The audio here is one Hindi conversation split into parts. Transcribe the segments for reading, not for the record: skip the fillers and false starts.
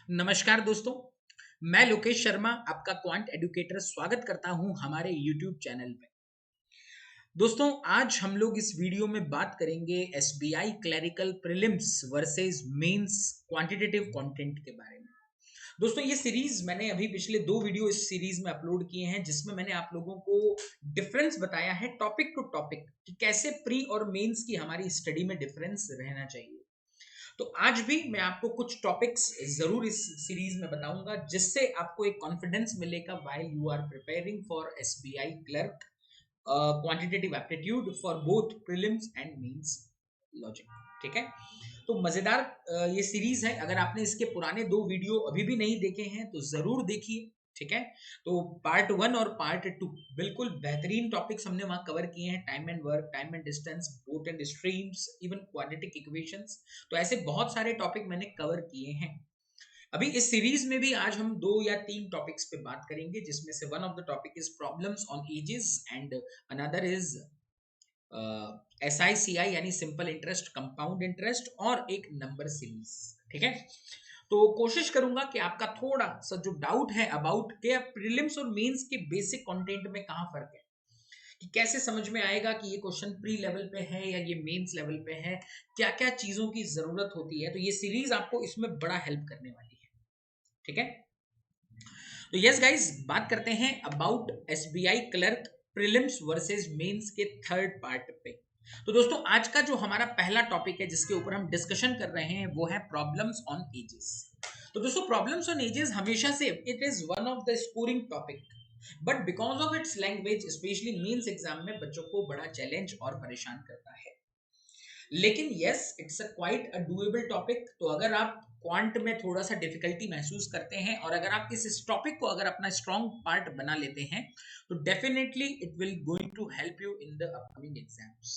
नमस्कार दोस्तों, मैं लोकेश शर्मा आपका क्वांट एडुकेटर स्वागत करता हूं हमारे YouTube चैनल पे। दोस्तों, आज हम लोग इस वीडियो में बात करेंगे SBI clerical prelims versus mains quantitative content के बारे में। दोस्तों, ये सीरीज मैंने अभी पिछले 2 वीडियो इस सीरीज में अपलोड किए हैं, जिसमें मैंने आप लोगों को डिफरेंस बताया है टॉपिक टू टॉपिक कि कैसे प्री और मेंस की हमारी स्टडी में डिफरेंस रहना चाहिए। तो आज भी मैं आपको कुछ टॉपिक्स जरूर इस सीरीज में बताऊंगा, जिससे आपको एक कॉन्फिडेंस मिलेगा while you are preparing for SBI clerk quantitative aptitude for both prelims and mains logic. ठीक है, तो मजेदार ये सीरीज है। अगर आपने इसके पुराने 2 वीडियो अभी भी नहीं देखे हैं तो जरूर देखिए। ठीक है, तो पार्ट 1 और पार्ट 2 बिल्कुल बेहतरीन टॉपिक्स हमने वहां कवर किए हैं। Time and work, time and distance, boat and streams, even quadratic equations. तो ऐसे बहुत सारे टॉपिक मैंने कवर किए हैं। अभी इस सीरीज में भी आज हम 2 या 3 टॉपिक्स पे बात करेंगे, जिसमें से one of the topic is problems on ages and another is SICI यानी सिंपल इंटरेस्ट, कंपाउंड इंटरेस्ट और एक नंबर सीरीज। ठीक है, तो कोशिश करूंगा कि आपका थोड़ा सा जो डाउट है अबाउट के प्रीलिम्स और मेंस के बेसिक कंटेंट में कहां फर्क है, कि कैसे समझ में आएगा कि ये क्वेश्चन प्री लेवल पे है या ये मेंस लेवल पे है, क्या क्या चीजों की जरूरत होती है, तो ये सीरीज आपको इसमें बड़ा हेल्प करने वाली है। ठीक है, तो यस गाइस, बात करते हैं about SBI clerk prelims versus mains के थर्ड पार्ट पे। तो दोस्तों, आज का जो हमारा पहला टॉपिक है जिसके ऊपर हम डिस्कशन कर रहे हैं वो है प्रॉब्लम्स ऑन एजेस। तो दोस्तों, प्रॉब्लम्स ऑन एजेस हमेशा से it is one of the scoring topic, but because of its language specially mains exam में बच्चों को बड़ा चैलेंज और परेशान करता है। लेकिन yes, it's a quite a doable topic. तो अगर आप क्वांट में थोड़ा सा डिफिकल्टी महसूस करते हैं और अगर आप इस टॉपिक को अगर अपना स्ट्रॉन्ग पार्ट बना लेते हैं, तो definitely it will going to help you in the upcoming exams.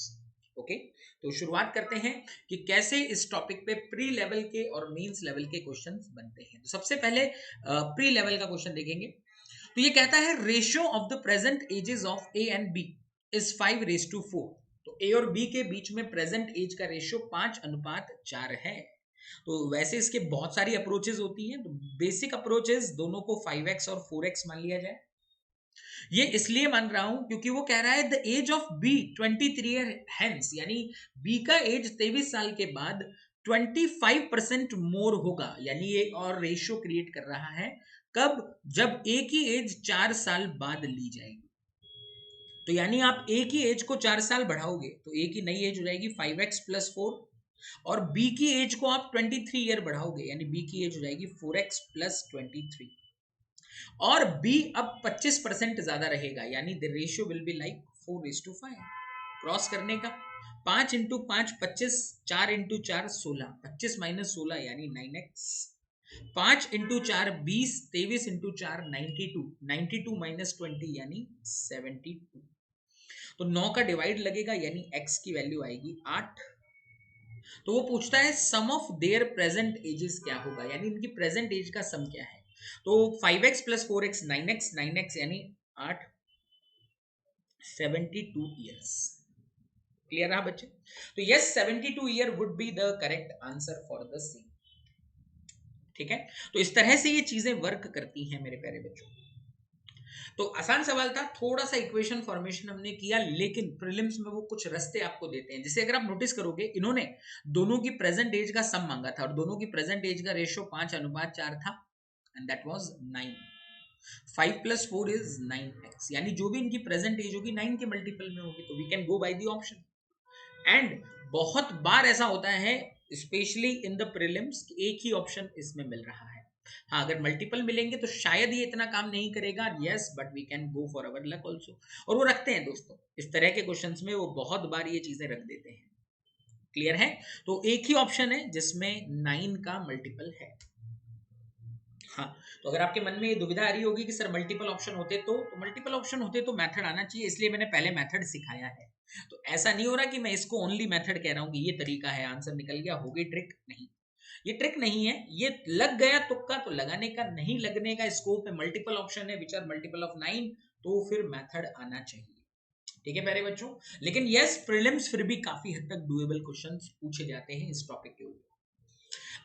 Okay, तो शुरुआत करते हैं कि कैसे इस टॉपिक पे प्री लेवल के और मेंस लेवल के क्वेश्चंस बनते हैं। तो सबसे पहले प्री लेवल का क्वेश्चन देखेंगे। तो ये कहता है ratio of the present ages of A and B is 5:4। तो ए और बी के बीच में प्रेजेंट एज का रेशियो 5:4 है। तो वैसे इसके बहुत सारी अप्रोचेस होती हैं। तो बेसिक अप्रोचेस दोनों को 5x और 4x मान लिया जाए। ये इसलिए मान रहा हूं क्योंकि वो कह रहा है the age of B 23 year hence, यानी बी का एज 23 साल के बाद 25% मोर होगा। यानी ये और रेशियो क्रिएट कर रहा है कब, जब ए की एज 4 साल बाद ली जाएगी। तो यानी आप ए की एज को 4 साल बढ़ाओगे तो ए की नई एज हो जाएगी 5x+4, और बी की एज को आप 23 ईयर बढ़ाओगे यानी बी की एज हो जाएगी 4x+23। और बी अब 25% ज्यादा रहेगा, यानी the ratio will be like 4:5। Cross करने का 5 इंटू 5 25, 4 इंटू 4 16, 25 माइनस 16 यानी 9x, 5 इंटू 4 20, 23 इंटू 4 92, 92 माइनस 20 यानी 72। तो 9 का डिवाइड लगेगा यानी x की वैल्यू आएगी 8। तो वो पूछता है सम ऑफ देयर प्रेजेंट एजेस क्या होगा, यानी इनकी प्रेजेंट एज का सम क्या है। तो 5x+4x 9x, 9x यानी 8, 72 ईयर्स। क्लियर रहा बच्चे? तो yes, 72 year would be the correct answer for the C. ठीक है, तो इस तरह से ये चीजें वर्क करती हैं मेरे प्यारे बच्चों। तो आसान सवाल था, थोड़ा सा इक्वेशन फॉर्मेशन हमने किया, लेकिन प्रीलिम्स में वो कुछ रास्ते आपको देते हैं। जैसे अगर आप नोटिस करोगे, इन्होंने दोनों की प्रेजेंट एज का सम मांगा था और दोनों की प्रेजेंट एज का रेशियो 5:4 था, and that was 9। 5+4 is 9x, यानी जो भी इनकी प्रेजेंट एज होगी 9 के मल्टीपल में होगी। तो we can go by the option. And बहुत बार ऐसा होता है स्पेशली इन द प्रीलिम्स, एक ही ऑप्शन इसमें मिल रहा है। हाँ, अगर मल्टीपल मिलेंगे तो शायद ये इतना काम नहीं करेगा। Yes, but we can go for our luck also. और वो रखते हैं दोस्तों, इस तरह के क्वेश्चंस में वो बहुत बार ये चीजें रख देते हैं। क्लियर है? तो एक ही ऑप्शन है जिसमें 9 का मल्टीपल है। हाँ, तो अगर आपके मन में ये दुविधा आ रही होगी कि सर मल्टीपल ऑप्शन होते तो मल्टीपल ऑप्शन होते तो मेथड आना चाहिए, इसलिए मैंने पहले मेथड सिखाया है। तो ऐसा नहीं हो रहा कि मैं इसको ओनली मेथड कह रहा हूँ कि ये तरीका है, आंसर निकल गया, हो गई ट्रिक। नहीं, ये ट्रिक नहीं है, ये लग गया तुक्का तो लगाने का, नहीं लगने का स्कोप है। मल्टीपल ऑप्शन है विच आर मल्टीपल ऑफ 9, तो फिर मेथड आना चाहिए। ठीक है प्यारे बच्चों, लेकिन यस, प्रीलिम्स फिर भी काफी हद तक डुएबल क्वेश्चंस पूछे जाते हैं इस टॉपिक के ऊपर।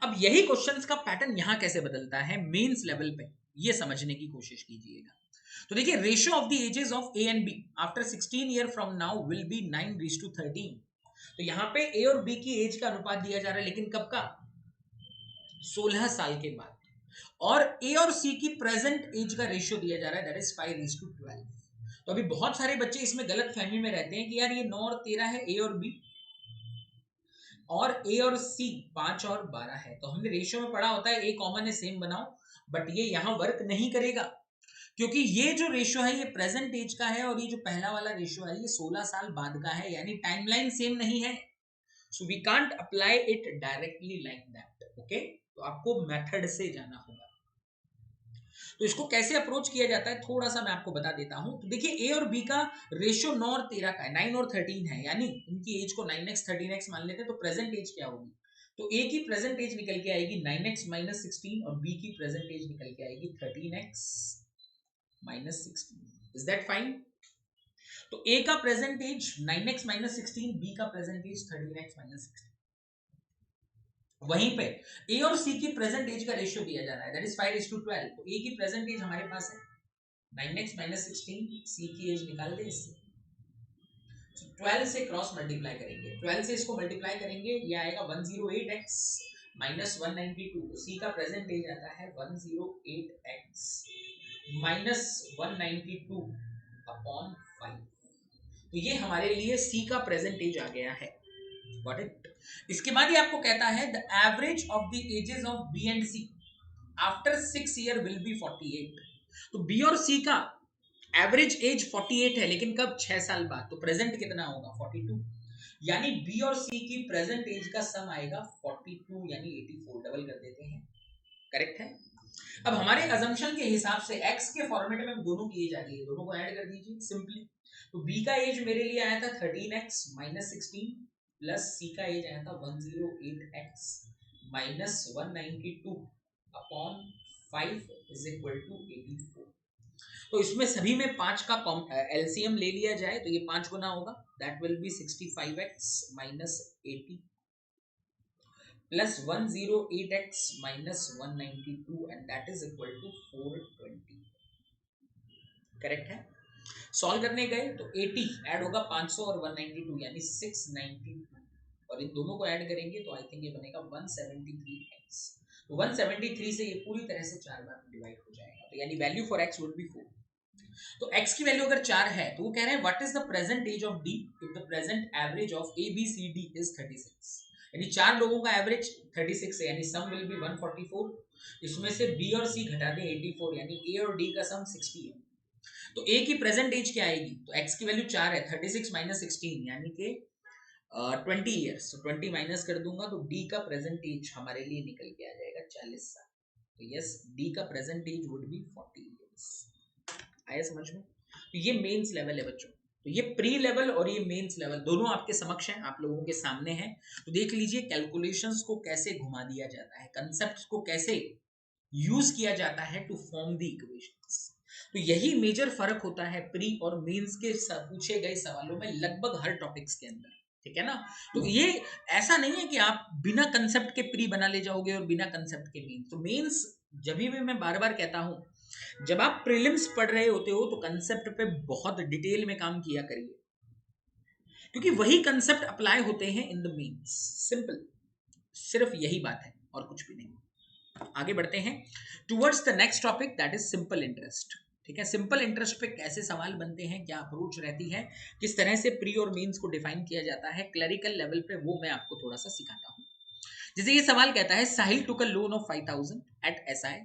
अब यही क्वेश्चंस का पैटर्न यहां कैसे बदलता है मेंस लेवल पे, ये समझने की कोशिश कीजिएगा। तो देखिए, ratio of the ages of A and B after 16 year from now will be 9:13। तो यहाँ पे ए और बी की एज का अनुपात दिया जा रहा है, लेकिन कब का? 16 साल के बाद। और ए और सी की प्रेजेंट एज का रेशियो दिया जा रहा है, दैट इज 5:12। तो अभी बहुत सारे बच्चे इसमें गलत फहमी में रहते हैं कि यार ये 9 और 13 है ए और बी, और ए और सी 5 और 12 है। तो हमने रेशियो में पढ़ा होता है ए कॉमन है सेम बनाओ, बट ये यहां वर्क नहीं करेगा, क्योंकि ये जो रेशियो है ये प्रेजेंट एज का है, और ये जो पहला वाला रेशियो है ये 16 साल बाद का है, यानी टाइमलाइन सेम नहीं है। So we can't apply it directly like that. Okay, तो आपको मेथड से जाना होगा। तो इसको कैसे अप्रोच किया जाता है थोड़ा सा मैं आपको बता देता हूं। तो देखिए, ए और बी का रेशियो 9 और 13 का है, 9 और 13 है, यानी इनकी एज को 9x 13x मान लेते हैं। तो प्रेजेंट एज क्या होगी? तो ए की प्रेजेंट एज निकल के आएगी 9x माइनस 16, और बी की प्रेजेंट एज निकल के आएगी 13x minus 16। Is that fine? तो ए का present age 9x minus 16, B का प्रेजेंट एज 13x माइनस 16। वहीं पे ए और सी की प्रेजेंट एज का रेशियो दिया जा रहा है, दैट इज 5:12। तो ए की प्रेजेंट एज हमारे पास है 9x माइनस 16, सी की एज निकाल दे इससे। तो 12 से क्रॉस मल्टीप्लाई करेंगे, 12 से इसको मल्टीप्लाई करेंगे, ये आएगा 108x माइनस 192। तो सी का प्रेजेंट एज आता है 108x माइनस 192 अपॉन 5। तो ये हमारे लिए सी का प्रेजेंट एज आ गया है। Got it? इसके बाद ये आपको कहता है the average of the ages of B and C after 6 year will be 48। तो बी और सी का एवरेज एज 48 है, लेकिन कब? 6 साल बाद। तो प्रेजेंट कितना होगा? 42। यानी बी और सी की प्रेजेंट एज का सम आएगा 42, यानी 84। डबल कर देते हैं, करेक्ट है। अब हमारे अजम्पशन के हिसाब से x के फॉर्मेट में हम दोनों की एज आ गई है, दोनों को ऐड कर दीजिए सिंपली। तो b का एज मेरे लिए आया था 13x माइनस 16, प्लस c का एज आया था 108x minus 192 upon 5 is equal to 84। तो इसमें सभी में 5 का एलसीएम ले लिया जाए तो ये 5 गुना होगा, that will be 65x minus 80 plus 108x minus 192 and that is equal to 420। Correct है? सॉल्व करने गए तो 80 ऐड होगा 500 और 192 यानी 692, और इन दोनों को ऐड करेंगे तो आई थिंक ये बनेगा 173x। तो 173 से ये पूरी तरह से 4 बार डिवाइड हो जाएगा, तो यानी value for x would be 4। तो x की वैल्यू अगर 4 है तो वो कह रहे हैं what is the present age of d if the present average of a b c d is 36। यानी 4 लोगों का एवरेज 36 है, यानी सम विल बी 144। इसमें से b और c घटा दें 84, यानी a और d का सम 60 है। तो a की प्रेजेंट एज क्या आएगी? तो x की वैल्यू 4 है, 36 माइनस 16 यानी कि 20 ईयर्स। तो 20 माइनस कर दूंगा तो d का प्रेजेंट एज हमारे लिए निकल के आ जाएगा 40 साल। तो यस, d का present age would be 40 years. आया समझ में? तो ये मेंस लेवल है बच्चों। तो ये प्री लेवल और ये मेंस लेवल दोनों आपके समक्ष हैं, आप लोगों के सामने हैं। तो देख लीजिए कैलकुलेशंस को कैसे घुमा दिया जाता है, कंसेप्ट्स को कैसे यूज किया जाता है टू फॉर्म द इक्वेशंस। तो यही मेजर फर्क होता है प्री और मेंस के पूछे गए सवालों में लगभग हर टॉपिक्स के अंदर, ठीक है ना। तो ये ऐसा नहीं है कि आप बिना कंसेप्ट के प्री बना ले जाओगे और बिना कंसेप्ट के मेंस। तो मेंस जब भी मैं बार बार कहता हूं, जब आप प्रीलिम्स पढ़ रहे होते हो तो कंसेप्ट पे बहुत डिटेल में काम किया करिए, क्योंकि वही कंसेप्ट अप्लाई होते हैं इन द मेंस। सिंपल, सिर्फ यही बात है और कुछ भी नहीं। आगे बढ़ते हैं towards the next topic, that is simple interest. ठीक है, सिंपल इंटरेस्ट पे कैसे सवाल बनते हैं, क्या अप्रोच रहती है, किस तरह से प्री और मेंस को डिफाइन किया जाता है क्लरिकल लेवल पे, वो मैं आपको थोड़ा सा सिखाता हूँ। जैसे ये सवाल कहता है Sahil took a loan of 5000 at SI,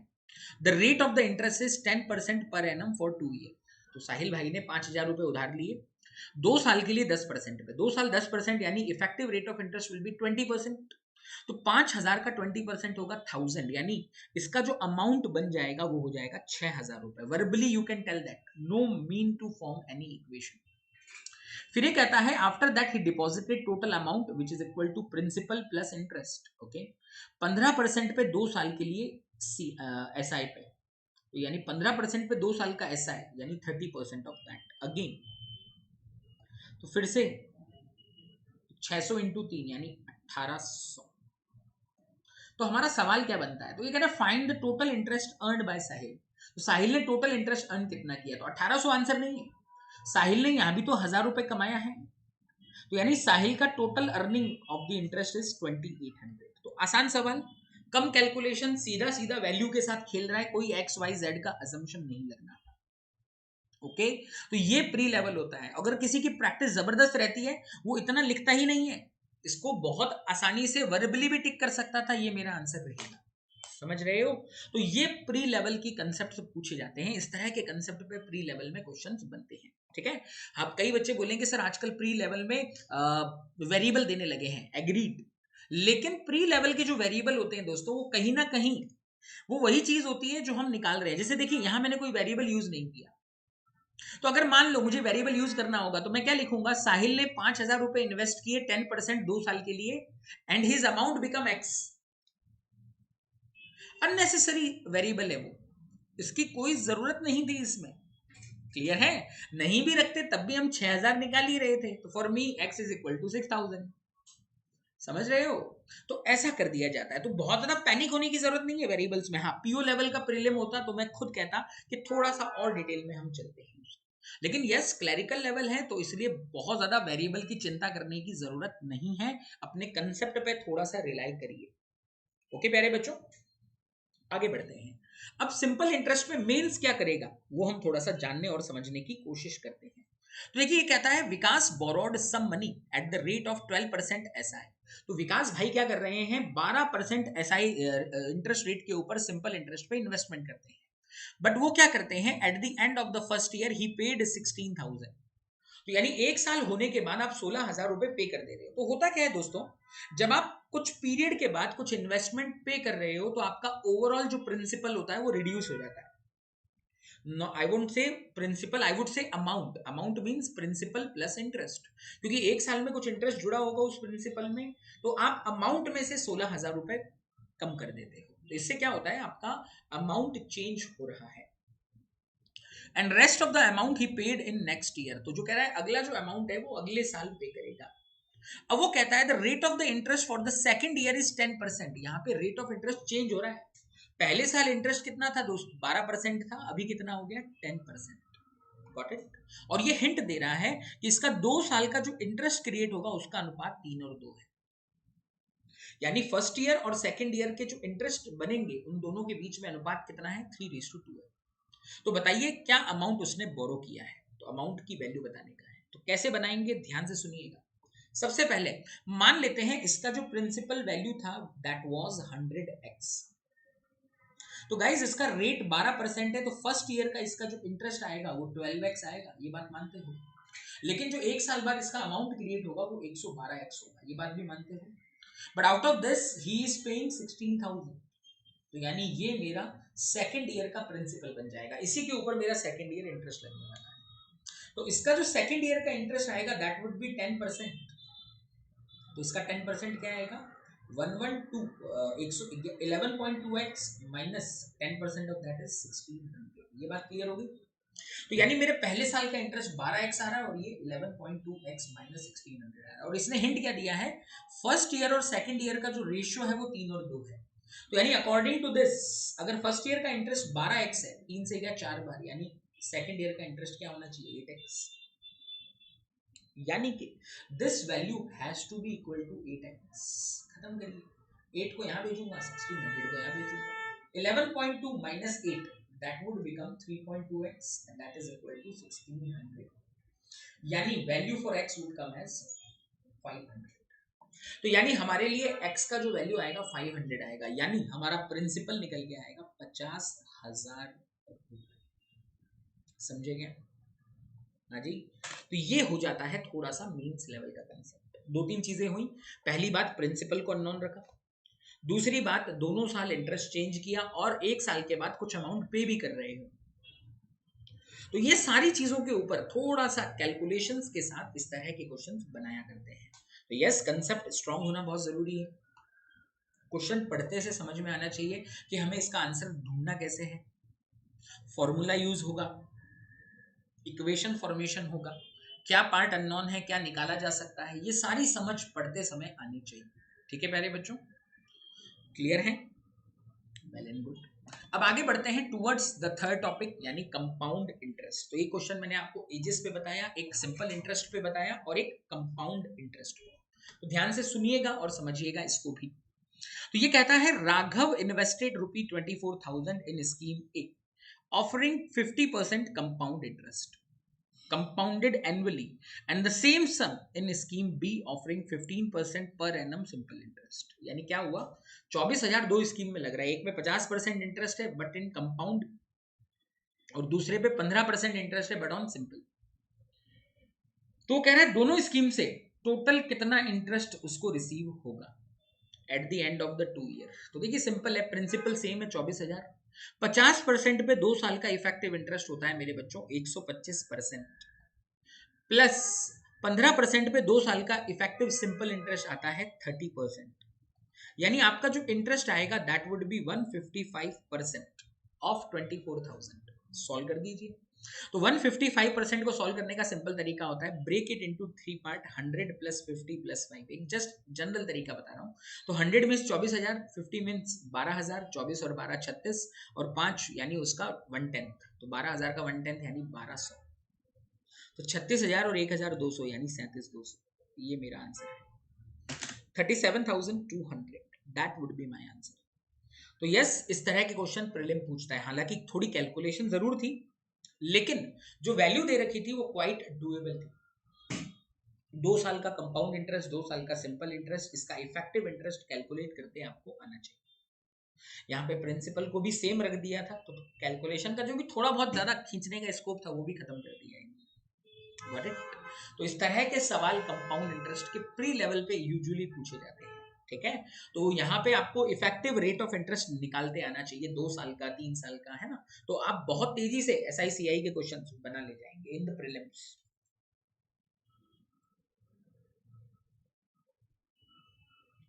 the rate of the interest is 10% per annum for 2 year. तो साहिल भाई ने 5000 रुपए उधार लिए 2 साल के लिए 10% पे, 2 साल 10% यानी effective rate of interest will be 20%। तो 5000 का 20% होगा 1000, यानी इसका जो अमाउंट बन जाएगा वो हो जाएगा 6000 रुपए। Verbally you can tell that, no mean to form any equation. फिर ये कहता है after that he deposited total amount which is equal to principal plus interest. Okay, 15% पे 2 साल के लिए एसआई पे, तो यानी 15% पे 2 साल का एसआई यानी 30% ऑफ दैट अगेन। तो फिर से 600 इंटू 3 यानी 1800। तो हमारा सवाल क्या बनता है, तो ये कह रहा है find the total interest earned by Sahil. तो साहिल ने टोटल इंटरेस्ट अर्न कितना किया, तो 1800 आंसर नहीं है, साहिल ने यहां भी तो 1000 रुपए कमाया है, तो यानी साहिल का total earning of the interest is 2800। तो आसान सवाल, कम कैलकुलेशन, सीधा सीधा वैल्यू के साथ खेल रहा है, कोई एक्स वाई जेड का असम्पशन नहीं लगना। ओके, तो ये प्री लेवल होता है। अगर किसी की प्रैक्टिस जबरदस्त रहती है वो इतना लिखता ही नहीं है, इसको बहुत आसानी से वर्बली भी टिक कर सकता था, ये मेरा आंसर रहेगा। समझ रहे हो? तो ये प्री लेवल की कंसेप्ट पूछे जाते हैं, इस तरह के कंसेप्ट पे प्री लेवल में क्वेश्चंस बनते हैं। ठीक है, आप कई बच्चे बोलेंगे सर आजकल प्री लेवल में वेरिएबल देने लगे हैं, एग्रीड, लेकिन प्री लेवल के जो वेरिएबल होते हैं दोस्तों, वो कहीं ना कहीं वो वही चीज होती है जो हम निकाल रहे हैं। जैसे देखिए यहां मैंने कोई वेरिएबल यूज नहीं किया, तो अगर मान लो मुझे वेरिएबल यूज करना होगा तो मैं क्या लिखूंगा, साहिल ने 5000 रुपए इन्वेस्ट किए 10% 2 साल के लिए, and his amount become x. Unnecessary variable है वो, इसकी कोई जरूरत नहीं थी इसमें। क्लियर है? नहीं भी रखते तब भी हम 6000 निकाल ही रहे थे, तो for me x is equal to 6000। समझ रहे हो? तो ऐसा कर दिया जाता है, तो बहुत ज्यादा पैनिक होने की जरूरत नहीं है वेरिएबल्स में। हाँ, पीओ लेवल का प्रीलिम होता तो मैं खुद कहता कि थोड़ा सा और डिटेल में हम चलते हैं, लेकिन यस क्लरिकल लेवल है तो इसलिए बहुत ज्यादा वेरिएबल की चिंता करने की जरूरत नहीं है, अपने कंसेप्ट पे थोड़ा सा रिलाई करिए। ओके प्यारे बच्चों, आगे बढ़ते हैं। अब सिंपल इंटरेस्ट में मेंस क्या करेगा वो हम थोड़ा सा जानने और समझने की कोशिश करते हैं। तो देखिए ये कहता है Vikas borrowed some money at the rate of 12% SI. तो विकास भाई क्या कर रहे हैं, 12% एसआई इंटरेस्ट रेट के ऊपर सिंपल इंटरेस्ट पे इन्वेस्टमेंट करते हैं। बट वो क्या करते हैं, at the end of the first year he paid 16,000। तो यानी एक साल होने के बाद आप 16,000 रुपए पे कर दे रहे हो। तो होता क्या है दोस्तों, जब आप कुछ पीरियड के बाद कुछ इन्वेस्टमेंट पे कर रहे हो तो आपका ओवरऑल जो प्रिंसिपल होता है वो रिड्यूस हो जाता है। No, I won't say principal, I would say amount. Amount means principal plus interest, क्योंकि एक साल में कुछ इंटरेस्ट जुड़ा होगा उस प्रिंसिपल में, तो आप अमाउंट में से 16,000 रुपए कम कर देते हो। तो इससे क्या होता है, आपका अमाउंट चेंज हो रहा है, and rest of the amount he paid in next year. तो जो कह रहा है अगला जो अमाउंट है वो अगले साल पे करेगा। अब वो कहता है the rate of the interest for the second year is 10%। यहाँ पे रेट ऑफ इंटरेस्ट चेंज हो रहा है। पहले साल इंटरेस्ट कितना था दोस्त, 12% था, अभी कितना हो गया 10%। Got it? और ये हिंट दे रहा है कि इसका 2 साल का जो इंटरेस्ट क्रिएट होगा उसका अनुपात 3 और 2 है। यानी फर्स्ट ईयर और सेकंड ईयर के जो इंटरेस्ट बनेंगे उन दोनों के बीच में अनुपात कितना है, 3:2 है। तो बताइए क्या अमाउंट उसने बोरो किया है, तो अमाउंट की वैल्यू बताने का है। तो कैसे बनाएंगे, ध्यान से सुनिएगा। सबसे पहले मान लेते हैं इसका जो प्रिंसिपल वैल्यू था दैट वाज 100x। तो गाइज इसका रेट 12% है, तो फर्स्ट ईयर का इसका जो इंटरेस्ट आएगा वो 12x आएगा, ये बात मानते हो। लेकिन जो एक साल बाद इसका अमाउंट क्रिएट होगा वो 112x होगा, ये बात भी मानते हो। But out of this he is paying 16,000, तो यानी ये मेरा सेकंड ईयर का प्रिंसिपल बन जाएगा, इसी के ऊपर मेरा सेकंड ईयर इंटरेस्ट लगने वाला है। तो इसका जो सेकंड ईयर का इंटरेस्ट आएगा दैट वुड बी 10%। तो इसका 10% क्या आएगा, 11.2x minus 10% of that is 1600। ये बात क्लियर होगी? तो यानी मेरे पहले साल का इंटरेस्ट 12x आ रहा है और ये 11.2x माइनस 1600 आ रहा है। और इसने हिंट क्या दिया है, फर्स्ट ईयर और सेकंड ईयर का जो रेशियो है वो 3 और 2 है। तो यानी अकॉर्डिंग टू दिस अगर फर्स्ट ईयर का इंटरेस्ट 12x है, 3 से गया 4 बार, यानी सेकंड ईयर का इंटरेस्ट क्या होना चाहिए, 8x। यानी कि this value has to be equal to 8x। खत्म करिए, 8 को यहां भेजूंगा, 1600 को यहां भेजूंगा, 11.2 minus 8 that would become 3.2x and that is equal to 1600। यानी value for x would come as 500। तो यानी हमारे लिए x का जो वैल्यू आएगा 500 आएगा, यानी हमारा प्रिंसिपल निकल के आएगा 50,000। समझे क्या? हाँ जी। तो ये हो जाता है थोड़ा सा मीन्स लेवल का कंसेप्ट। 2-3 चीजें हुई, पहली बात प्रिंसिपल को अननोन रखा, दूसरी बात दोनों साल इंटरेस्ट चेंज किया, और एक साल के बाद कुछ अमाउंट पे भी कर रहे हो। तो ये सारी चीजों के ऊपर थोड़ा सा कैलकुलेशंस के साथ इस तरह के क्वेश्चंस बनाया करते हैं। तो यस, कंसेप्ट स्ट्रांग होना बहुत जरूरी है। क्वेश्चन पढ़ते से समझ में आना चाहिए कि हमें इसका आंसर ढूंढना कैसे है, फॉर्मूला यूज होगा, इक्वेशन फॉर्मेशन होगा, क्या पार्ट अननोन है, क्या निकाला जा सकता है, ये सारी समझ पढ़ते समय आनी चाहिए। ठीक है प्यारे बच्चों? क्लियर है? Well and good. अब आगे बढ़ते हैं टुवर्ड्स द थर्ड टॉपिक यानी कंपाउंड इंटरेस्ट। तो ये क्वेश्चन मैंने आपको एजेस पे बताया, एक सिंपल इंटरेस्ट पे बताया और एक कंपाउंड इंटरेस्ट पे। तो ध्यान से सुनिएगा और समझिएगा इसको भी। तो ये कहता है Raghav invested ₹24,000 in scheme A offering 50% compound interest compounded annually and the same sum in scheme B offering 15% per annum simple interest। यानी क्या हुआ, 24,000 दो स्कीम में लग रहा है, एक में 50% इंटरेस्ट है बट इन कंपाउंड और दूसरे पे 15% इंटरेस्ट है बट ऑन सिंपल। तो कह रहा है दोनों स्कीम से टोटल कितना इंटरेस्ट उसको रिसीव होगा at the end of the 2 year. तो देखिए सिंपल है, प्रिंसिपल सेम है 24,000, 50% पे 2 साल का इफेक्टिव इंटरेस्ट होता है मेरे बच्चों 125%, प्लस 15% पे 2 साल का इफेक्टिव सिंपल इंटरेस्ट आता है 30%। यानी आपका जो इंटरेस्ट आएगा that would be 155% of 24,000। Solve कर दीजिए। तो 155% को सॉल्व करने का सिंपल तरीका होता है break it into 3 part, 100 plus 50 plus 5। एक जस्ट जनरल तरीका बता रहा हूँ। तो 100 मीन्स 24,000, 50 मीन्स 12,000, 24 और 12 36 और 5 यानी उसका 1/10। तो 12,000 का 1/10 यानी 1200। तो 36,000 और 1,200 यानी 37,200। ये मेरा आंसर है 37,200। That would be my answer. तो यस, इस तरह के क्वेश्चन प्रीलिम पूछता है। हालांकि थोड़ी कैलकुलेशन जरूर थी लेकिन जो वैल्यू दे रखी थी वो क्वाइट डूएबल थी। 2 साल का कंपाउंड इंटरेस्ट, 2 साल का सिंपल इंटरेस्ट, इसका इफेक्टिव इंटरेस्ट कैलकुलेट करते आपको आना चाहिए। यहाँ पे प्रिंसिपल को भी सेम रख दिया था तो कैलकुलेशन का जो भी थोड़ा बहुत ज्यादा खींचने का स्कोप था वो भी खत्म कर दिया है। Got it? तो इस तरह के सवाल कंपाउंड इंटरेस्ट के प्री लेवल पे यूजुअली पूछे जाते हैं। ठीक है, तो यहाँ पे आपको इफेक्टिव रेट ऑफ इंटरेस्ट निकालते आना चाहिए, 2 साल का, 3 साल का, है ना। तो आप बहुत तेजी से SICI के क्वेश्चन बना ले जाएंगे इन द प्रीलिम्स।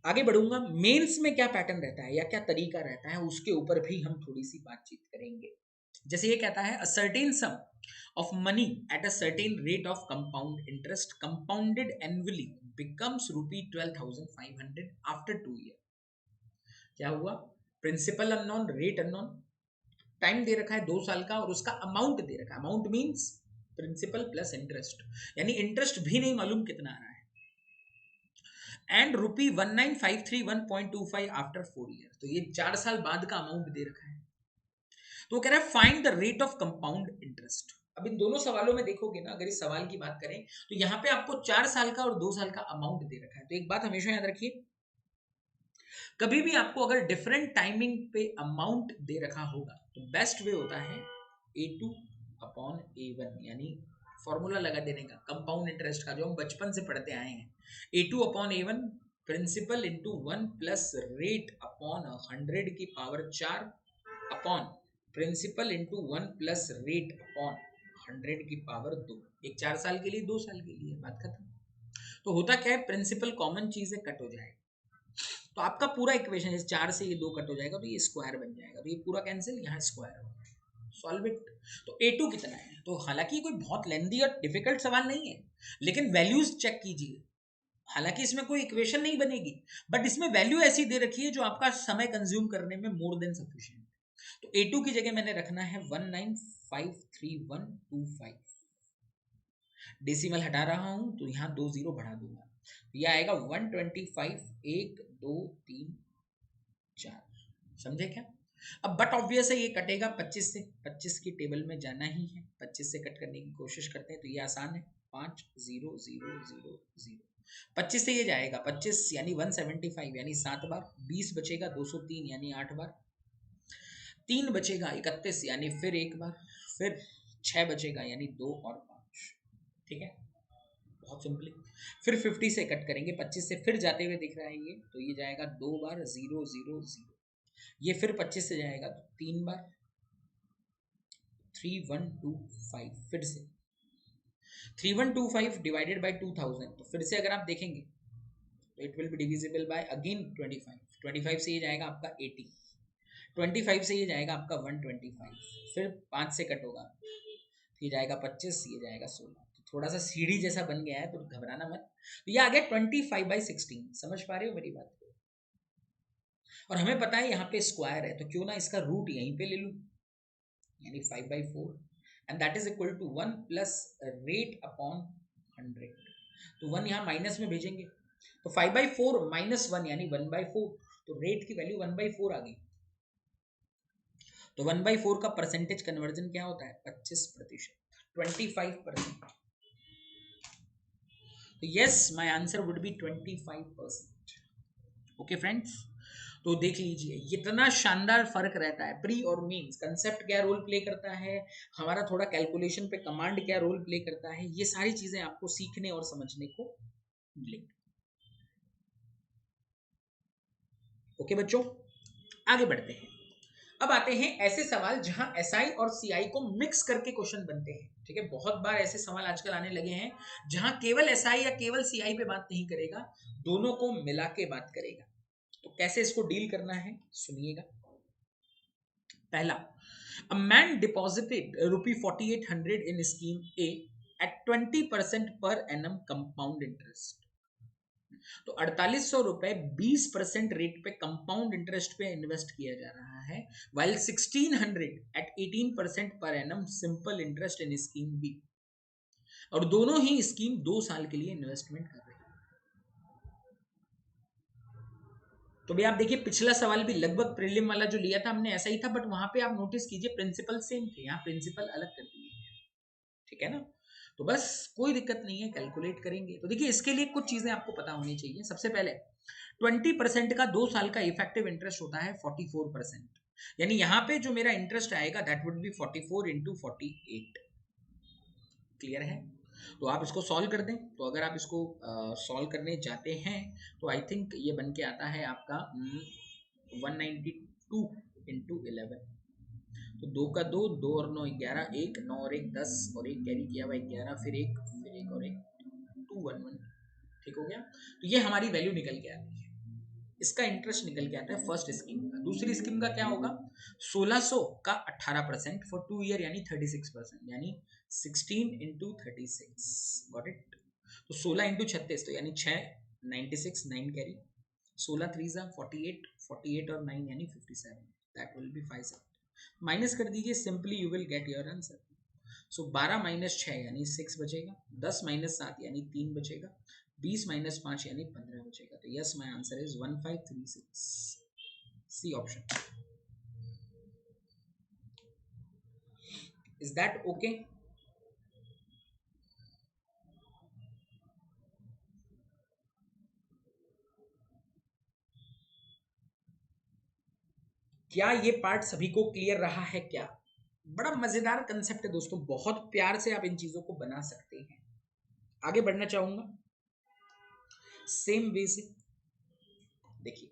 आगे बढ़ूंगा, मेंस में क्या पैटर्न रहता है या क्या तरीका रहता है उसके ऊपर भी हम थोड़ी सी बातचीत करेंगे। जैसे ये कहता है a certain sum of money at a certain rate of compound interest compounded annually becomes ₹12,500 after 2 year। क्या हुआ, principal unknown, rate unknown, time दे रखा है 2 साल का और उसका अमाउंट दे रखा है। Amount means principal plus interest, यानी इंटरेस्ट भी नहीं मालूम कितना आ रहा है। And ₹19,531.25 after 4 year. तो ये 4 साल बाद का अमाउंट दे रखा है। तो वो कह रहा है find the rate of compound interest. अब इन दोनों सवालों में देखोगे ना, अगर इस सवाल की बात करें तो यहाँ पे आपको 4 साल का और 2 साल का अमाउंट दे रखा है। तो एक बात हमेशा याद रखिए, कभी भी आपको अगर डिफरेंट टाइमिंग पे अमाउंट दे रखा होगा तो बेस्ट वे होता है A2/A1, यानी फॉर्मूला लगा देने का कंपाउंड इंटरेस्ट का जो हम बचपन से पढ़ते आए हैं। A2/A1 principal into 1 plus rate upon 100 की power 4 upon principal into 1 plus rate upon 100 की पावर 2। एक 4 साल के लिए, 2 साल के लिए, बात खत्म। तो होता क्या है, प्रिंसिपल कॉमन चीज है, कट हो जाएगा। तो आपका पूरा इक्वेशन इस 4 से ये 2 कट हो जाएगा तो ये स्क्वायर बन जाएगा। तो ये पूरा कैंसिल, यहाँ स्क्वायर हो, सॉल्व इट। तो A2 कितना है? तो हालांकि ये कोई बहुत लेंदी और डिफिकल्ट सवाल नहीं है लेकिन वैल्यूज चेक कीजिए। हालांकि इसमें कोई इक्वेशन नहीं बनेगी बट इसमें वैल्यू ऐसी दे रखी है जो आपका समय कंज्यूम करने में मोर देन सफिशिएंट। तो A2 की जगह मैंने रखना है 19,531.25। डेसिमल हटा रहा हूं तो यहाँ 2 जीरो बढ़ा दूंगा, तो यह आएगा 125, 1 2 3 4। समझे क्या? अब बट ऑब्वियस है ये कटेगा 25 से, 25 की टेबल में जाना ही है। 25 से कट करने की कोशिश करते हैं तो ये आसान है, 5 0 0 0 0। 25 से ये जाएगा 25 यानी 175 यानी 7 बार, 20 बचेगा 203 यानी 8 बार, 3 बचेगा 31 यानी फिर 1 बार, फिर 6 बचेगा यानी 2 और 5। ठीक है, बहुत सिंपली। फिर 50 से कट करेंगे, 25 से फिर जाते हुए दिख रहा है ये, तो ये जाएगा 2 बार 0 0 0। ये फिर 25 से जाएगा तो 3 बार 3125, फिर से 3125 डिवाइडेड बाय 2000। तो फिर से अगर आप देखेंगे तो it will be divisible by again 25। 25 से ये जाएगा आपका 80, 25 से ये जाएगा आपका 125, फिर 5 से कट होगा, ये जाएगा 25, ये जाएगा 16। तो थोड़ा सा सीढ़ी जैसा बन गया है तो घबराना मत। तो ये आ गया 25/16। समझ पा रहे हो मेरी बात को? और हमें पता है यहाँ पे स्क्वायर है, तो क्यों ना इसका रूट यहीं पे ले लूं, यानी 5/4, and that is equal to 1 plus rate upon 100। तो 1 यहाँ माइनस में भेजेंगे, तो 5/4 माइनस 1 यानी 1/4, तो रेट की वैल्यू 1/4 आ गई। तो 1/4 का परसेंटेज कन्वर्जन क्या होता है, 25%, 25%। तो yes, my answer would be 25%। Okay friends, तो देख लीजिए इतना शानदार फर्क रहता है प्री और मींस। कंसेप्ट क्या रोल प्ले करता है, हमारा थोड़ा कैलकुलेशन पे कमांड क्या रोल प्ले करता है, ये सारी चीजें आपको सीखने और समझने को मिलेंगी। ओके बच्चों, आगे बढ़ते हैं। अब आते हैं ऐसे सवाल जहां एसआई और सीआई को मिक्स करके क्वेश्चन बनते हैं। ठीक है, बहुत बार ऐसे सवाल आजकल आने लगे हैं जहां केवल एसआई या केवल सीआई पे बात नहीं करेगा, दोनों को मिला के बात करेगा। तो कैसे इसको डील करना है सुनिएगा। पहला, a man deposited ₹4800 in scheme A at 20% per annum compound interest. तो 4800 रुपए 20% रेट पे कंपाउंड इंटरेस्ट पे इन्वेस्ट किया जा रहा है, while 1600 at 18% per annum simple interest in scheme B. और दोनों ही स्कीम 2 साल के लिए इन्वेस्टमेंट कर रही है। तो भी आप देखिए पिछला सवाल भी लगभग प्रीलिम वाला जो लिया था हमने ऐसा ही था, बट वहां पे आप नोटिस कीजिए प्रिंसिपल सेम थे, यहाँ प्रिंसिपल अलग कर दिए हैं। ठीक है ना, तो बस कोई दिक्कत नहीं है, कैलकुलेट करेंगे। तो देखिए इसके लिए कुछ चीजें आपको पता होनी चाहिए। सबसे पहले 20% का 2 साल का इफेक्टिव इंटरेस्ट होता है 44%, यानी यहाँ पे जो मेरा इंटरेस्ट आएगा that would be 44 into 48। Clear है, तो आप इसको सॉल्व कर दें। तो अगर आप इसको सॉल्व करने जाते हैं तो आई थिंक ये बन के आता है आपका 192 इंटू 11। तो 2 का 2, 2 और 9 11, 1 9 और 1 10 और एक कैरी किया हुआ 11, फिर एक और एक 211। ठीक हो गया, तो ये हमारी वैल्यू निकल के आती है। इसका इंटरेस्ट निकल के आता है फर्स्ट स्कीम का। दूसरी स्कीम का क्या होगा, 1600 का 18% फॉर 2 ईयर यानी 36%, यानी 16 इंटू 36। Got it. तो 16 इंटू 36 तो यानी 6, 96, 9 कैरी, 16 3 48, 48 और 9 यानी 57। That will B 5। माइनस कर दीजिए, simply you will get your answer. So 12 minus 6 यानी 6 बचेगा, 10 माइनस 7 यानी 3 बचेगा, 20 माइनस 5 यानी 15 बचेगा। तो yes, my answer is 1536, C option. Is that okay? क्या ये पार्ट सभी को क्लियर रहा है क्या? बड़ा मजेदार कंसेप्ट है दोस्तों, बहुत प्यार से आप इन चीजों को बना सकते हैं। आगे बढ़ना चाहूंगा सेम वे से। देखिए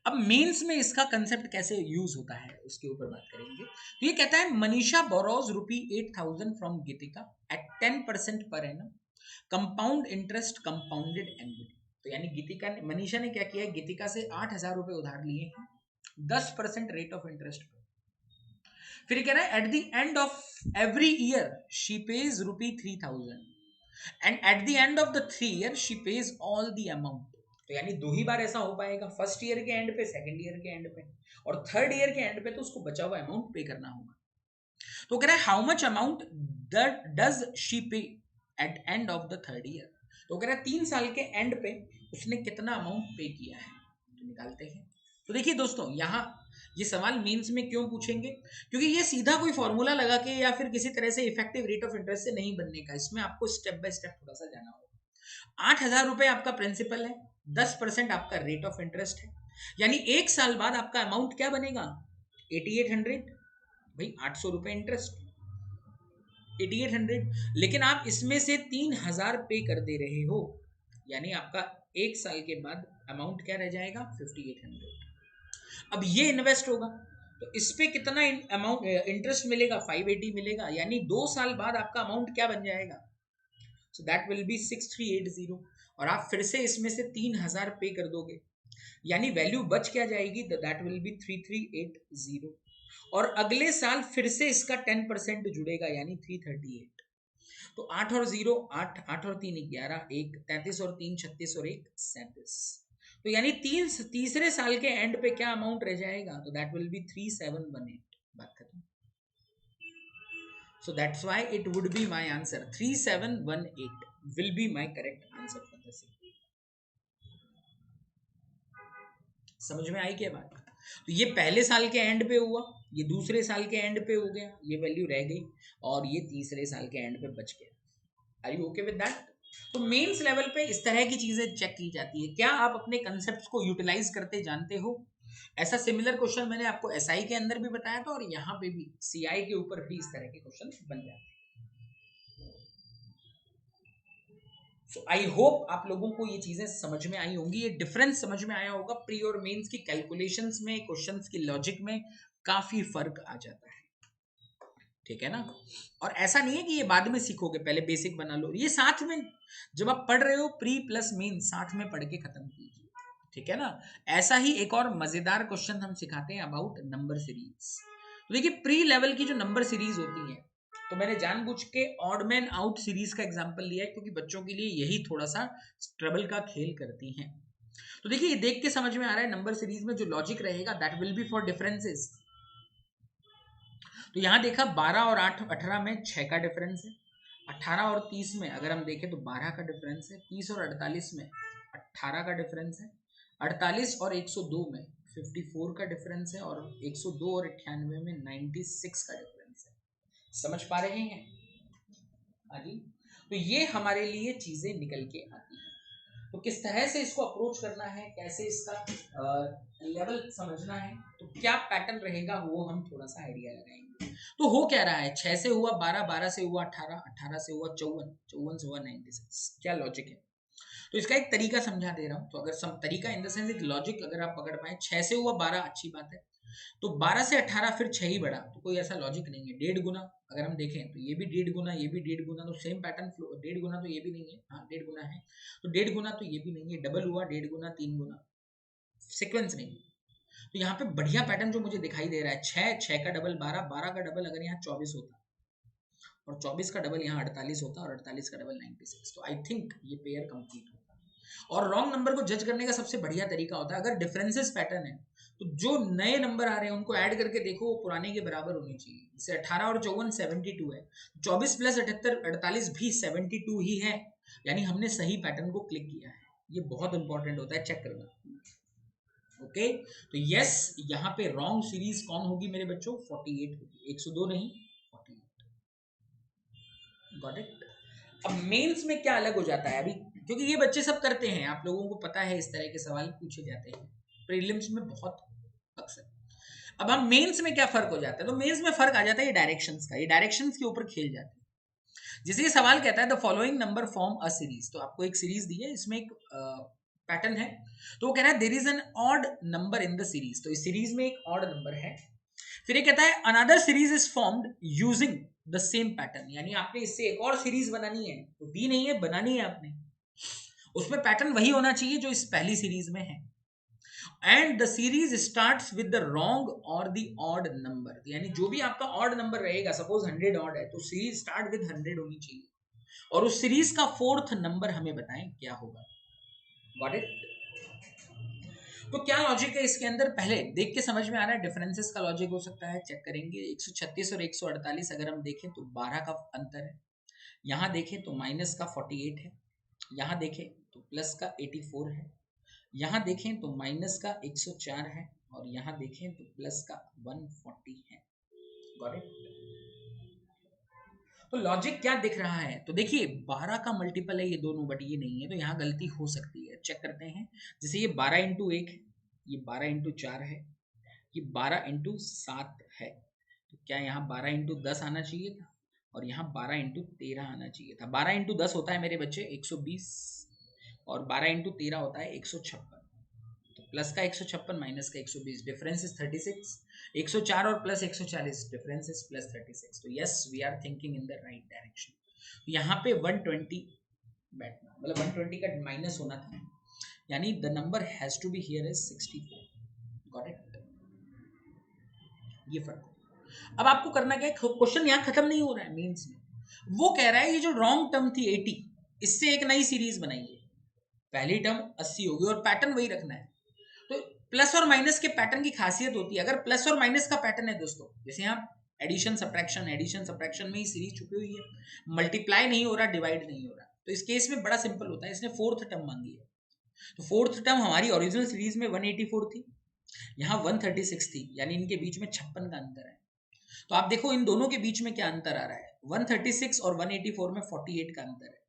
अब मेंस में इसका कंसेप्ट कैसे यूज होता है उसके ऊपर बात करेंगे। तो ये कहता है Manisha borrows ₹8,000 from Geetika at 10% per annum compound interest compounded annually. तो यानी गीतिका ने, मनीषा ने क्या किया है, गीतिका से 8,000 रुपए उधार लिए हैं 10% रेट ऑफ इंटरेस्ट पर। फिर कह रहा है at the end of every year she page ₹3,000 and at the end of the 3 year she page all the amount. तो यानी 2 ही बार ऐसा हो पाएगा, फर्स्ट ईयर के एंड पे, सेकंड ईयर के एंड पे, और थर्ड ईयर के एंड पे तो उसको बचा हुआ अमाउंट पे करना होगा। तो कह रहा है how much amount does she pay at end of the third year. तो कह रहा है 3 साल के एंड पे उसने कितना अमाउंट पे किया है। तो निकालते हैं। तो देखिए दोस्तों, यहाँ ये सवाल मेंस में क्यों पूछेंगे, क्योंकि ये सीधा कोई फॉर्मूला लगा के या फिर किसी तरह से इफेक्टिव रेट ऑफ इंटरेस्ट से नहीं बनने का, इसमें आपको स्टेप बाय स्टेप थोड़ा सा जाना होगा। 8,000 रुपए आपका प्रिंसिपल है, 10% आपका रेट ऑफ इंटरेस्ट है, यानी 1 साल बाद आपका अमाउंट क्या बनेगा, 8800। भाई 800 रुपए इंटरेस्ट, 8800, लेकिन आप इसमें से 3,000 पे कर दे रहे हो, यानी आपका 1 साल के बाद अमाउंट क्या रह जाएगा, 5800। अब ये इन्वेस्ट होगा तो इस पे कितना अमाउंट इंटरेस्ट मिलेगा, 580 मिलेगा, यानी 2 साल बाद आपका अमाउंट क्या बन जाएगा, सो दैट विल बी 6380। और आप फिर से इसमें से 3,000 पे कर दोगे, यानी वैल्यू बच क्या जाएगी, दैट विल बी 3380। और अगले साल फिर से इसका 10% जुड़ेगा, यानी 338। तो 8 और 0 8, 8 और 3 11, 1 33 और 3 36 और 1 37। तो यानी तीसरे साल के एंड पे क्या अमाउंट रह जाएगा, तो दैट विल बी 3718। बात खत्म। So that's why it would be my answer, 3718 will be my correct answer for this. समझ में आई क्या बात? तो ये पहले साल के एंड पे हुआ, ये दूसरे साल के एंड पे हो गया, ये वैल्यू रह गई, और ये तीसरे साल के एंड पे बच गया। Are you okay with that? तो मेंस लेवल पे इस तरह की चीजें चेक की जाती है। क्या आप अपने कंसेप्ट्स को यूटिलाइज करते जानते हो? ऐसा सिमिलर क्वेश्चन मैंने आपको एसआई के अंदर भी बताया था, और यहाँ पे भी सीआई के ऊपर भी इस तरह के क्वेश्चन बन जाते हैं। सो आई होप आप लोगों को ये चीजें समझ में आई होंगी, ये डिफरेंस समझ में आया होगा। प्री और मेंस की कैलकुलेशंस में, क्वेश्चंस की लॉजिक में काफी फर्क आ जाता है, ठीक है ना? और ऐसा नहीं है कि ये बाद में सीखोगे, पहले बेसिक बना लो, ये साथ में जब आप पढ़ रहे हो प्री प्लस मेन साथ में पढ़ के खत्म कीजिए, ठीक है ना? ऐसा ही एक और मजेदार क्वेश्चन हम सिखाते हैं अबाउट नंबर सीरीज। तो देखिए प्री लेवल की जो नंबर सीरीज होती है, तो मैंने जानबूझ के ऑड मैन आउट सीरीज का एग्जांपल लिया है, क्योंकि बच्चों के लिए यही थोड़ा सा ट्रबल का खेल करती हैं। तो देखिए ये देख के समझ में आ रहा है, नंबर सीरीज में जो लॉजिक रहेगा that will B for differences. तो यहां देखा 12 और 8 18 में 6 का डिफरेंस है, 18 और 30 में अगर हम देखें तो 12 का डिफरेंस है, 30 और 48 में 18 का डिफरेंस है, 48 और 102 में 54 का डिफरेंस है, और 102 और 98 में 96 का डिफरेंस है। समझ पा रहे हैं? आदि तो ये हमारे लिए चीजें निकल के आती हैं। तो किस तरह से इसको अप्रोच करना है, कैसे इसका लेवल समझना है, तो क्या पैटर्न रहेगा वो हम थोड़ा सा आइडिया लगाएंगे। तो हो क्या रहा है, 6 से हुआ 12, 12 से हुआ 18, 18 से हुआ 54, 54 से हुआ 96, क्या लॉजिक है? तो इसका एक तरीका समझा दे रहा हूं। तो अगर तरीका इन द सेंस एक लॉजिक अगर आप पकड़ पाए, 6 से हुआ 12 अच्छी बात है, तो 12 से 18 फिर 6 ही बढ़ा, तो कोई ऐसा लॉजिक नहीं है। 1.5 गुना अगर हम देखें तो ये भी 1.5 गुना, ये भी 1.5 गुना, तो सेम पैटर्न फ्लो। 1.5 गुना तो ये भी नहीं है, हाँ 1.5 गुना है, तो 1.5 गुना तो ये भी नहीं है, डबल हुआ 1.5 गुना, 3 गुना, सीक्वेंस नहीं। तो यहाँ पे बढ़िया पैटर्न जो मुझे दिखाई दे रहा है, 6, 6 का डबल 12, 12 का डबल अगर यहाँ 24 होता, और 24 का डबल यहाँ 48 होता, और 48 का डबल 96, तो आई थिंक ये पेयर कंप्लीट होता। और रॉन्ग नंबर को जज करने का सबसे बढ़िया तरीका होता है, अगर डिफरेंसेस पैटर्न है तो जो नए नंबर आ रहे हैं उनको ऐड करके देखो, वो पुराने के बराबर होनी चाहिए। जैसे 18 और 54 72 है, 24 प्लस 78 48 भी 72 ही है, यानी हमने सही पैटर्न को क्लिक किया है। ये बहुत इंपॉर्टेंट होता है, चेक करना। ओके, तो यस यहाँ पे रॉन्ग सीरीज कौन होगी मेरे बच्चों? 48 होगी, 102 नहीं, 48। Got it? अब मेंस में क्या अलग हो जाता है अभी, क्योंकि ये बच्चे सब करते हैं, आप लोगों को पता है इस तरह के सवाल पूछे जाते हैं प्रीलिम्स में बहुत अक्सर। अब हम मेंस में क्या फर्क हो जाता है, तो मेंस में फर्क आ जाता है ये डायरेक्शंस का, ये डायरेक्शंस के ऊपर खेल जाते हैं। जैसे ये सवाल कहता है the following number form a series, तो आपको एक सीरीज दी है, इसमें एक पैटर्न है, तो वो कह रहा है there is an odd number in the series, तो इस सीरीज में एक ऑड नंबर है। फिर ये कहता है another series is formed using the same pattern, यानी आपने इससे एक और सीरीज बनानी है, तो दी नहीं है, बनानी है आपने, उसमें पैटर्न वही होना चाहिए जो इस पहली सीरीज में है। And the series starts with the wrong और द ऑड नंबर, यानी जो भी आपका ऑड नंबर रहेगा, सपोज 100 ऑड है, तो सीरीज स्टार्ट विद 100 होनी चाहिए, और उस सीरीज का 4th नंबर हमें बताएं क्या होगा। Got it? तो क्या लॉजिक है इसके अंदर, पहले देख के समझ में आ रहा है, डिफरेंसेस का लॉजिक हो सकता है, चेक करेंगे। 136 और 148 अगर हम देखें तो 12 का अंतर है, यहाँ देखें तो माइनस का 48 है, यहाँ देखें तो प्लस का 84 है, यहाँ देखें तो माइनस का 104 है, और यहाँ देखें तो प्लस का 140 है। Got it? तो लॉजिक क्या दिख रहा है, तो देखिए 12 का मल्टीपल है ये दोनों, बट ये नहीं है, तो यहाँ गलती हो सकती है, चेक करते हैं। जैसे ये 12 इंटू 1 है, ये 12 इंटू 4 है, ये 12 इंटू 7 है, तो क्या यहाँ 12 इंटू 10 आना चाहिए था, और यहाँ 12 इंटू 13 आना चाहिए था। 12 इंटू 10 होता है मेरे बच्चे 120, और 12 इंटू 13 होता है 156, तो प्लस का 156 माइनस का 120, डिफरेंस इज 36। 104 और प्लस 140, डिफरेंस इज प्लस 36। तो yes we are thinking in the right direction. तो यहाँ पे 120 बैठना, मतलब 120 का माइनस होना था, यानी the number has to be here is 64। Got it? ये फर्क। अब आपको करना क्या है, क्वेश्चन यहाँ खत्म नहीं हो रहा है मेंस में, वो कह रहा है ये जो रॉन्ग टर्म थी 80, इससे एक नई सीरीज बनाइए। पहली टर्म 80 होगी और पैटर्न वही रखना है। तो प्लस और माइनस के पैटर्न की खासियत होती है, अगर प्लस और माइनस का पैटर्न है दोस्तों, जैसे यहाँ एडिशन सब्ट्रैक्शन में ही सीरीज छुपी हुई है, मल्टीप्लाई नहीं हो रहा, डिवाइड नहीं हो रहा, तो इस केस में बड़ा सिंपल होता है, इसने फोर्थ टर्म मांगी है। तो फोर्थ टर्म हमारी ओरिजिनल सीरीज में 184 थी, यहाँ 136 थी, यानी इनके बीच में 56 का अंतर है। तो आप देखो इन दोनों के बीच में क्या अंतर आ रहा है, 136 और 184 में 48 का अंतर है।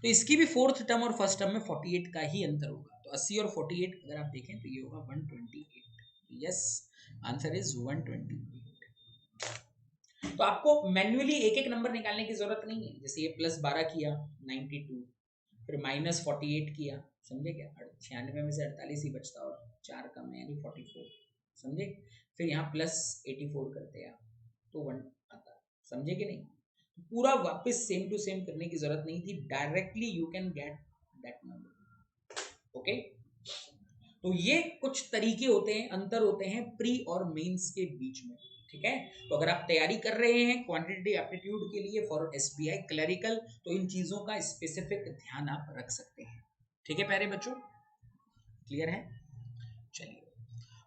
तो इसकी भी फोर्थ टर्म और फर्स्ट टर्म में 48 का ही अंतर होगा। तो 80 और 48 अगर आप देखें तो ये होगा 128। Yes, answer is 128। तो आपको मैन्युअली एक एक नंबर निकालने की जरूरत नहीं है। जैसे ये प्लस 12 किया 92, फिर माइनस 48 किया, समझे क्या, 96 में से 48 ही बचता और 4 कम है यानी 44, समझे। फिर यहाँ प्लस 84 करते हैं तो 1 आता, समझे कि नहीं। पूरा वापस सेम टू सेम करने की जरूरत नहीं थी, directly you can get that number. Okay, तो ये कुछ तरीके होते हैं, अंतर होते हैं प्री और मेंस के बीच में, ठीक है। तो अगर आप तैयारी कर रहे हैं क्वांटिटी एप्टीट्यूड के लिए फॉर एसबीआई क्लरिकल, तो इन चीजों का स्पेसिफिक ध्यान आप रख सकते हैं, ठीक है प्यारे बच्चों, क्लियर है। चलिए,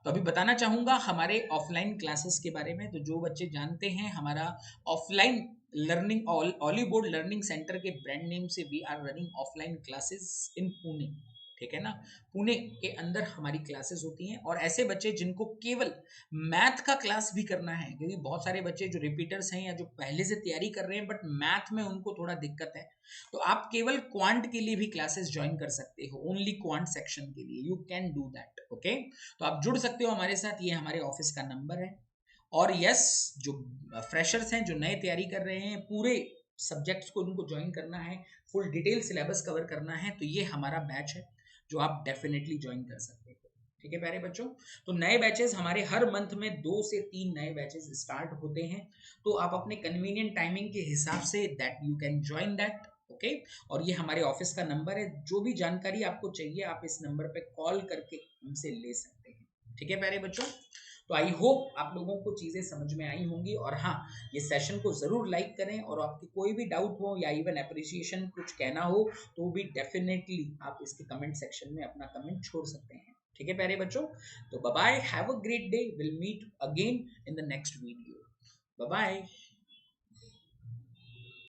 तो अभी बताना चाहूंगा हमारे ऑफलाइन क्लासेस के बारे में। तो जो बच्चे जानते हैं हमारा offline learning Olly board learning centre के ब्रांड नेम से we are running offline classes in Pune, ठीक है ना। पुणे के अंदर हमारी क्लासेस होती हैं, और ऐसे बच्चे जिनको केवल मैथ का क्लास भी करना है, क्योंकि बहुत सारे बच्चे जो रिपीटर्स हैं या जो पहले से तैयारी कर रहे हैं बट मैथ में उनको थोड़ा दिक्कत है, तो आप केवल क्वांट के लिए भी क्लासेस ज्वाइन कर सकते हो, ओनली क्वांट सेक्शन के लिए, you can do that. Okay, तो आप जुड़ सकते हो हमारे साथ, ये हमारे ऑफिस का नंबर है। और यस, जो फ्रेशर्स हैं, जो नए तैयारी कर रहे हैं, पूरे सब्जेक्ट्स को उनको ज्वाइन करना है, फुल डिटेल सिलेबस कवर करना है, तो ये हमारा बैच है जो आप डेफिनेटली ज्वाइन कर सकते हो, ठीक है प्यारे बच्चों। तो नए बैचेस हमारे हर मंथ में 2 से 3 नए बैचेस स्टार्ट होते हैं, तो आप अपने कन्वीनियंट टाइमिंग के हिसाब say that you can join that. Okay, और ये हमारे ऑफिस का नंबर है, जो भी जानकारी आपको चाहिए आप इस नंबर पे कॉल करके हमसे ले सकते हैं, ठीक है प्यारे बच्चों। तो आई होप आप लोगों को चीजें समझ में आई होंगी, और हाँ, ये सेशन को जरूर लाइक करें, और आपकी कोई भी डाउट हो या इवन अप्रिसिएशन कुछ कहना हो तो भी डेफिनेटली आप इसके कमेंट सेक्शन में अपना कमेंट छोड़ सकते हैं, ठीक है प्यारे बच्चों। तो bye bye, have a great day, will meet again in the next video, bye bye.